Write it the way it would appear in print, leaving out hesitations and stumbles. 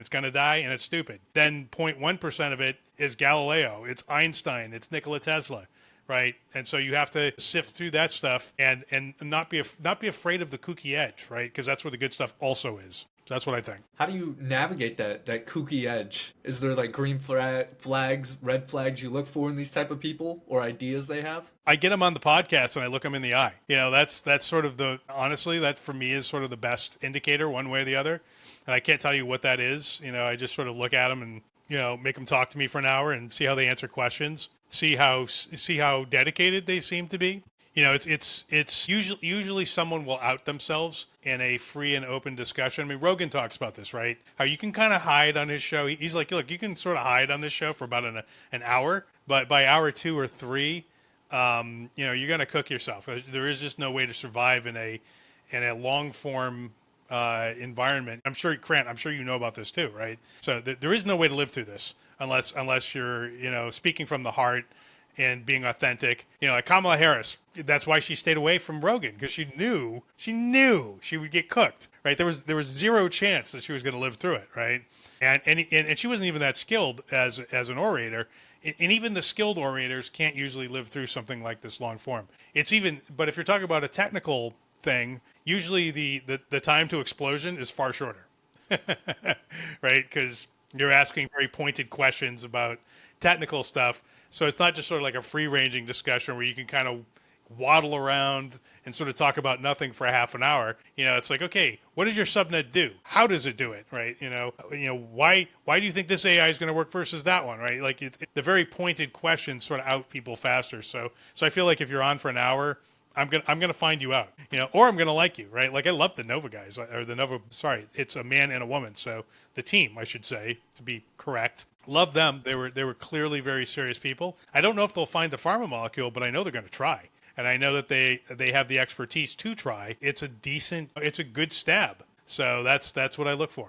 It's going to die, and it's stupid. Then 0.1% of it is Galileo. It's Einstein. It's Nikola Tesla, right? And so you have to sift through that stuff and not be afraid of the kooky edge, right? Because that's where the good stuff also is. So that's what I think. How do you navigate that kooky edge? Is there like green flags, red flags you look for in these type of people or ideas they have? I get them on the podcast and I look them in the eye. That's sort of honestly, that for me is sort of the best indicator one way or the other. And I can't tell you what that is. I just sort of look at them and, make them talk to me for an hour and see how they answer questions, see how dedicated they seem to be. It's usually someone will out themselves in a free and open discussion. I mean, Rogan talks about this, right? How you can kind of hide on his show. He's like, look, you can sort of hide on this show for about an hour, but by hour 2 or 3, you're going to cook yourself. There is just no way to survive in a long form environment. I'm sure, Grant, you know about this too, right? So there is no way to live through this unless you're speaking from the heart and being authentic. Like Kamala Harris, that's why she stayed away from Rogan, because she knew she would get cooked, right? There was zero chance that she was going to live through it, right? And she wasn't even that skilled as an orator. And even the skilled orators can't usually live through something like this long form. But if you're talking about a technical thing, usually the time to explosion is far shorter, right? Because you're asking very pointed questions about technical stuff. So it's not just sort of like a free-ranging discussion where you can kind of waddle around and sort of talk about nothing for a half an hour. It's like, okay, what does your subnet do? How does it do it, right? Why do you think this AI is going to work versus that one, right? Like the very pointed questions sort of out people faster. So I feel like if you're on for an hour, I'm gonna find you out, or I'm gonna like you, right? Like I love the Nova guys, or the Nova. Sorry, it's a man and a woman, so the team, I should say, to be correct. Love them. They were clearly very serious people. I don't know if they'll find the pharma molecule, but I know they're going to try, and I know that they have the expertise to try. It's a good stab. So that's what I look for.